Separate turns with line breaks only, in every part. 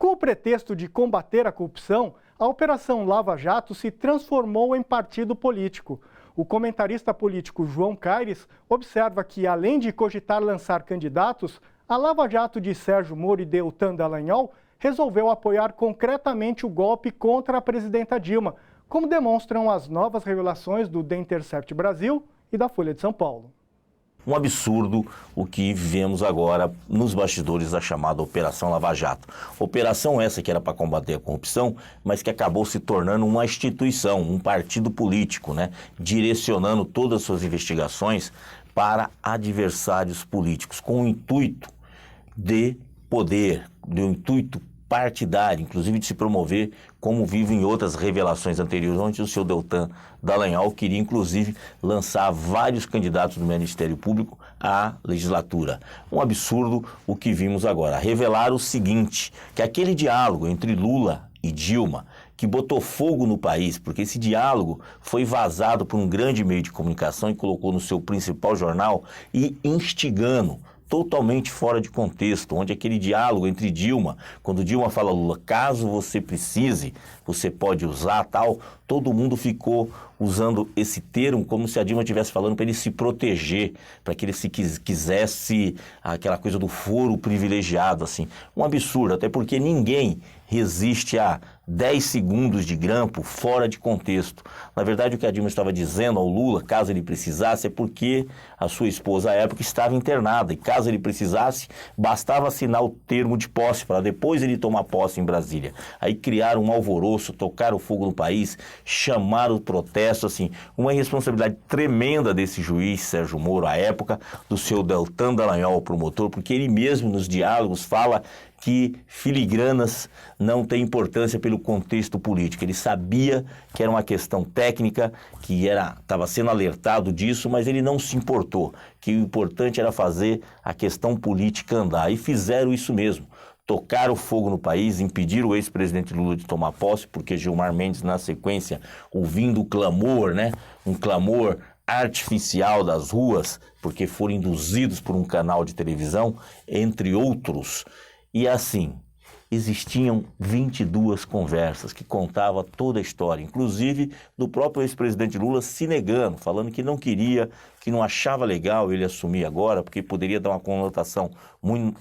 Com o pretexto de combater a corrupção, a Operação Lava Jato se transformou em partido político. O comentarista político João Caires observa que, além de cogitar lançar candidatos, a Lava Jato de Sérgio Moro e Deltan Dallagnol resolveu apoiar concretamente o golpe contra a presidenta Dilma, como demonstram as novas revelações do The Intercept Brasil e da Folha de São Paulo.
Um absurdo o que vivemos agora nos bastidores da chamada Operação Lava Jato. Operação essa que era para combater a corrupção, mas que acabou se tornando uma instituição, um partido político, direcionando todas as suas investigações para adversários políticos, com o intuito de poder, do intuito partidário, inclusive de se promover, como vive em outras revelações anteriores, onde o seu Deltan Dallagnol queria, inclusive, lançar vários candidatos do Ministério Público à legislatura. Um absurdo o que vimos agora. Revelar o seguinte, que aquele diálogo entre Lula e Dilma, que botou fogo no país, porque esse diálogo foi vazado por um grande meio de comunicação e colocou no seu principal jornal e instigando, totalmente fora de contexto, onde aquele diálogo entre Dilma, quando Dilma fala Lula, caso você precise, você pode usar tal, todo mundo ficou usando esse termo como se a Dilma estivesse falando para ele se proteger, para que ele se quisesse aquela coisa do foro privilegiado, assim. Um absurdo, até porque ninguém resiste a 10 segundos de grampo fora de contexto. Na verdade, o que a Dilma estava dizendo ao Lula, caso ele precisasse, é porque a sua esposa à época estava internada e caso ele precisasse, bastava assinar o termo de posse para depois ele tomar posse em Brasília. Aí criaram um alvoroço, tocaram fogo no país, chamaram o protesto, assim, uma irresponsabilidade tremenda desse juiz Sérgio Moro à época, do seu Deltan Dallagnol, o promotor, porque ele mesmo nos diálogos fala que filigranas não têm importância pelo contexto político. Ele sabia que era uma questão técnica, que estava sendo alertado disso, mas ele não se importou, que o importante era fazer a questão política andar. E fizeram isso mesmo. Tocaram fogo no país, impediram o ex-presidente Lula de tomar posse, porque Gilmar Mendes, na sequência, ouvindo o clamor, um clamor artificial das ruas, porque foram induzidos por um canal de televisão, entre outros. E assim, existiam 22 conversas que contavam toda a história, inclusive do próprio ex-presidente Lula se negando, falando que não queria, que não achava legal ele assumir agora, porque poderia dar uma conotação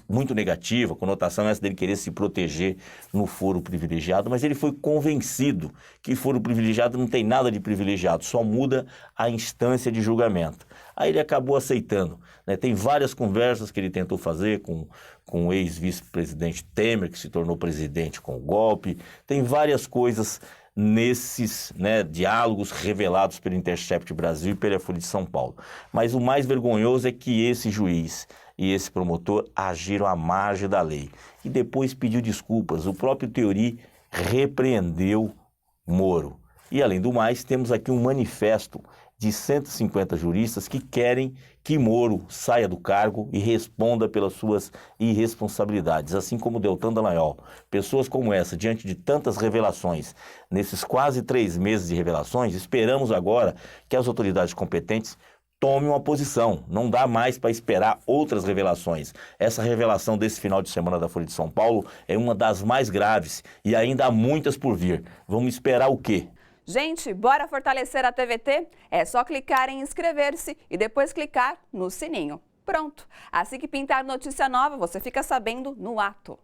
muito negativa, conotação essa dele querer se proteger no foro privilegiado, mas ele foi convencido que foro privilegiado não tem nada de privilegiado, só muda a instância de julgamento. Aí ele acabou aceitando. Tem várias conversas que ele tentou fazer com o ex-vice-presidente Temer, que se tornou presidente com o golpe. Tem várias coisas nesses diálogos revelados pelo Intercept Brasil e pela Folha de São Paulo. Mas o mais vergonhoso é que esse juiz e esse promotor agiram à margem da lei. E depois pediu desculpas. O próprio Teori repreendeu Moro. E, além do mais, temos aqui um manifesto de 150 juristas que querem que Moro saia do cargo e responda pelas suas irresponsabilidades, assim como Deltan Dallagnol. Pessoas como essa, diante de tantas revelações, nesses quase 3 meses de revelações, esperamos agora que as autoridades competentes tomem uma posição. Não dá mais para esperar outras revelações. Essa revelação desse final de semana da Folha de São Paulo é uma das mais graves e ainda há muitas por vir. Vamos esperar o quê?
Gente, bora fortalecer a TVT? É só clicar em inscrever-se e depois clicar no sininho. Pronto! Assim que pintar notícia nova, você fica sabendo no ato.